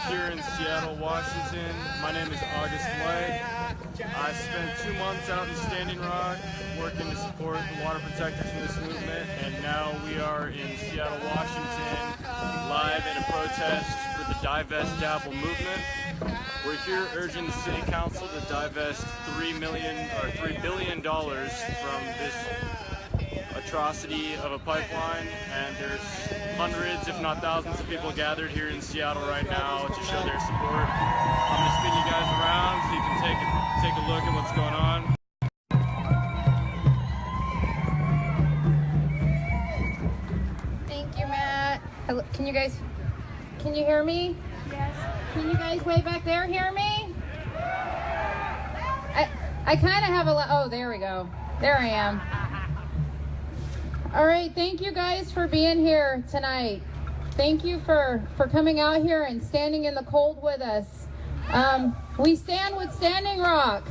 here in Seattle, Washington. My name is August White. I spent 2 months out in Standing Rock working to support the water protectors in this movement, and now we are in Seattle, Washington, live at a protest for the Divest Dabble movement. We're here urging the City Council to divest $3 billion from this atrocity of a pipeline, and there's hundreds, if not thousands, of people gathered here in Seattle right now to show their support. I'm going to spin you guys around so you can take a look at what's going on. Thank you, Matt. Hello, can you hear me? Yes. Can you guys way back there hear me? I kind of have oh, there we go. There I am. All right, thank you guys for being here tonight. Thank you for coming out here and standing in the cold with us. We stand with Standing Rock.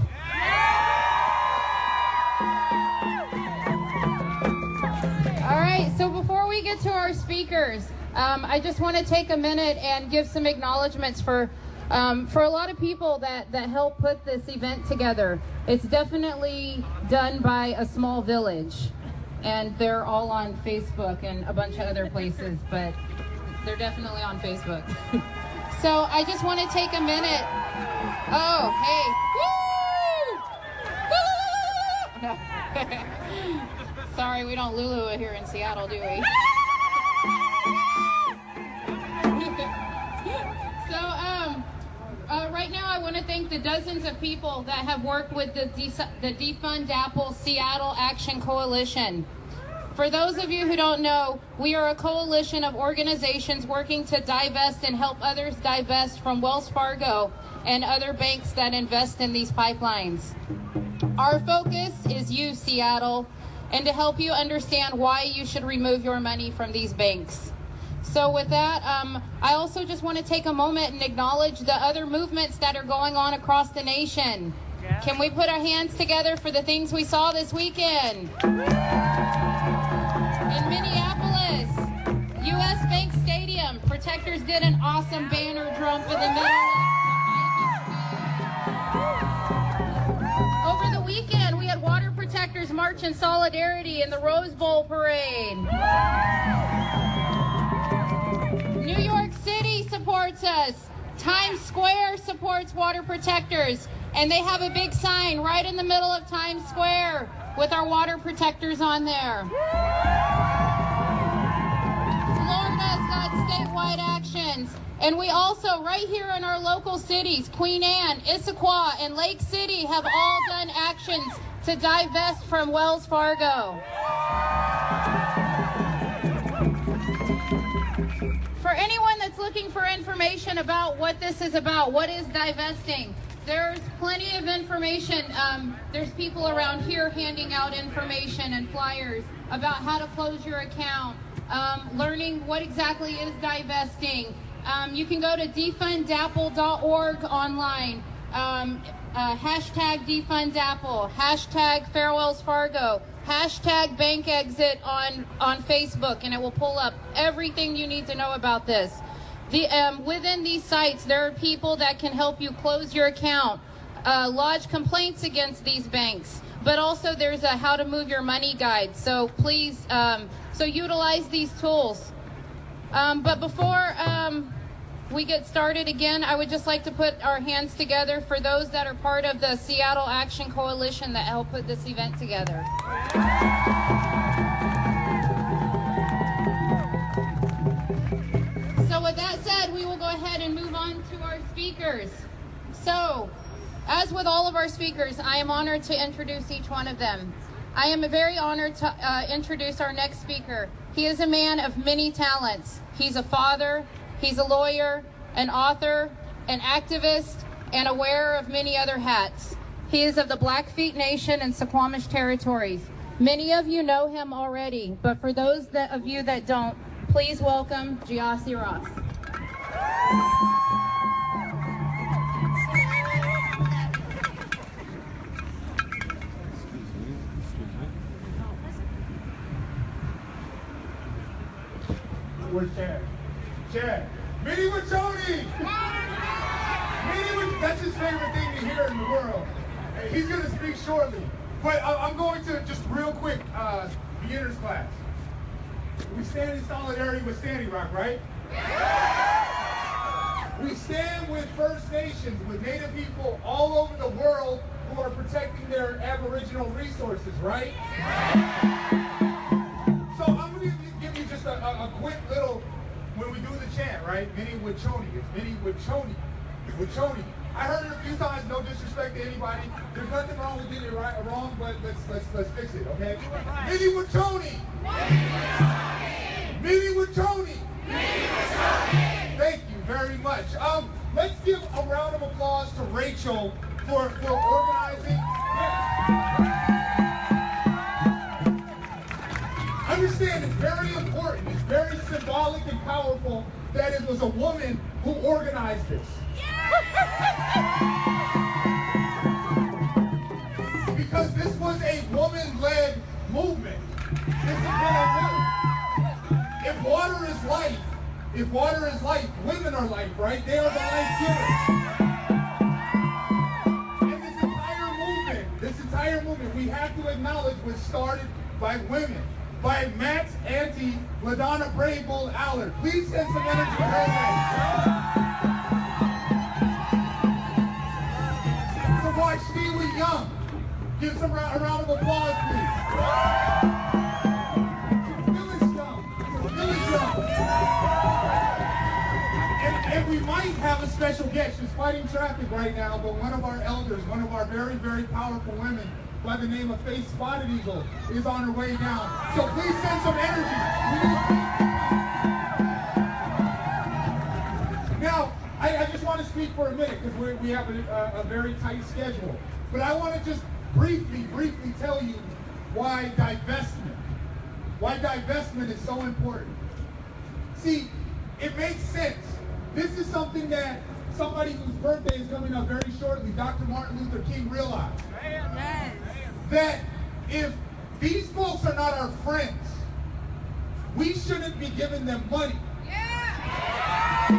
All right, so before we get to our speakers, I just want to take a minute and give some acknowledgments for a lot of people that helped put this event together. It's definitely done by a small village, and they're all on Facebook and a bunch of other places, but they're definitely on Facebook. So I just want to take a minute. Oh, hey. Woo! Sorry, we don't Lulu here in Seattle, do we? Right now I want to thank the dozens of people that have worked with the Defund Apple Seattle Action Coalition. For those of you who don't know, we are a coalition of organizations working to divest and help others divest from Wells Fargo and other banks that invest in these pipelines. Our focus is you, Seattle, and to help you understand why you should remove your money from these banks. So with that, I also just want to take a moment and acknowledge the other movements that are going on across the nation. Yeah. Can we put our hands together for the things we saw this weekend? In Minneapolis, U.S. Bank Stadium, protectors did an awesome banner jump in the middle of Over the weekend, we had water protectors march in solidarity in the Rose Bowl parade. New York City supports us. Times Square supports water protectors, and they have a big sign right in the middle of Times Square with our water protectors on there. Florida's got statewide actions, and we also, right here in our local cities, Queen Anne, Issaquah, and Lake City have all done actions to divest from Wells Fargo. For anyone that's looking for information about what this is about, what is divesting, there's plenty of information. There's people around here handing out information and flyers about how to close your account, learning what exactly is divesting. You can go to defundapple.org online, hashtag defundapple, hashtag Fair Wells Fargo, hashtag bank exit on Facebook, and it will pull up everything you need to know about this. Within these sites, there are people that can help you close your account, lodge complaints against these banks, but also there's a how to move your money guide. So please, utilize these tools. But before we get started again, I would just like to put our hands together for those that are part of the Seattle Action Coalition that helped put this event together. So with that said, we will go ahead and move on to our speakers. So, as with all of our speakers, I am honored to introduce each one of them. I am very honored to introduce our next speaker. He is a man of many talents. He's a father, he's a lawyer, an author, an activist, and a wearer of many other hats. He is of the Blackfeet Nation and Suquamish Territories. Many of you know him already, but for those of you that don't, please welcome Giassi Ross. Where's Chad? Chad, Mini Wachoni! That's his favorite thing to hear in the world. He's going to speak shortly. But I'm going to, just real quick, beginner's class. We stand in solidarity with Standing Rock, right? We stand with First Nations, with Native people all over the world who are protecting their Aboriginal resources, right? So I'm going to give you just a quick little, when we do the chant, right? Mini Wachoni. It's Mini Wachoni. Wachoni. I heard it a few times, no disrespect to anybody. There's nothing wrong with getting it right or wrong, but let's fix it, okay? Mini Wachoni. Mini Wachoni. Thank you very much. Let's give a round of applause to Rachel for organizing. Understand, it's very important, it's very symbolic and powerful that it was a woman who organized this. Because this was a woman-led movement. This has been a woman. If water is life, women are life, right? They are the life givers. And this entire movement, we have to acknowledge was started by women. By Matt's auntie, LaDonna Brave Bull Allard. Please send some energy her way. So watch Steely Young. Give some a round of applause, please. Village Young. And we might have a special guest. She's fighting traffic right now, but one of our elders, one of our very, very powerful women, by the name of Faith Spotted Eagle, is on her way down. So please send some energy. Now, I just want to speak for a minute because we have a very tight schedule. But I want to just briefly tell you why divestment is so important. See, it makes sense. This is something that somebody whose birthday is coming up very shortly, Dr. Martin Luther King, realized. Yes. That if these folks are not our friends, we shouldn't be giving them money. Yeah.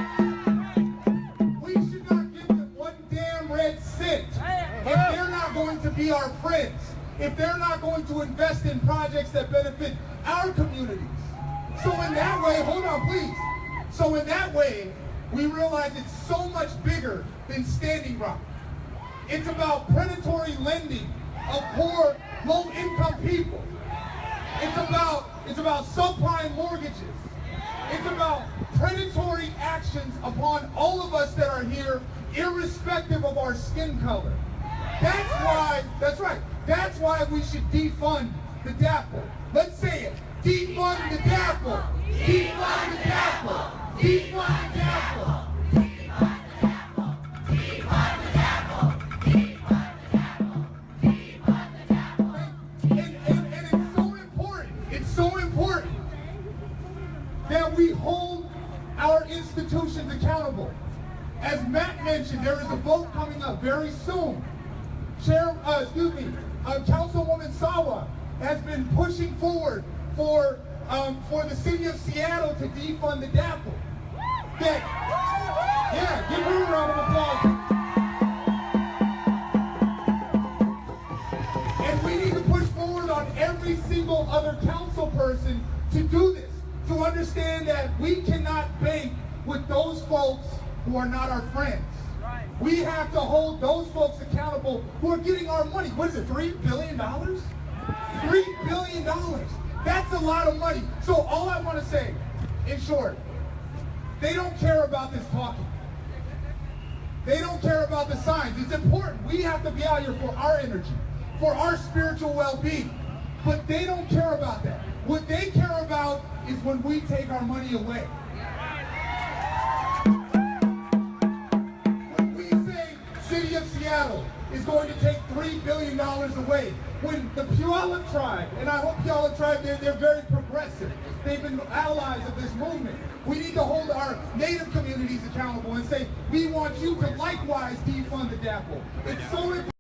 We should not give them one damn red cent if they're not going to be our friends, if they're not going to invest in projects that benefit our communities. So in that way, hold on please. So in that way, we realize it's so much bigger than Standing Rock. It's about predatory lending of poor, low-income people. It's about subprime mortgages. It's about predatory actions upon all of us that are here, irrespective of our skin color. That's why we should defund the DAPL. Let's say it. Defund the DAPL. Defund the DAPL. Defund the DAPL. That we hold our institutions accountable. As Matt mentioned, there is a vote coming up very soon. Councilwoman Sawa has been pushing forward for the city of Seattle to defund the DAPL. Yeah, give her a round of applause. And we need to push forward on every single other council person to do this. To understand that we cannot bank with those folks who are not our friends. Right. We have to hold those folks accountable who are getting our money. What is it, $3 billion? $3 billion. That's a lot of money. So all I want to say, in short, they don't care about this talking. They don't care about the signs. It's important. We have to be out here for our energy, for our spiritual well-being. But they don't care about that. What they care about is when we take our money away. When we say City of Seattle is going to take $3 billion away, when the Puyallup tribe, and I hope Puyallup tribe, they're very progressive. They've been allies of this movement. We need to hold our Native communities accountable and say, we want you to likewise defund the DAPL. It's so important.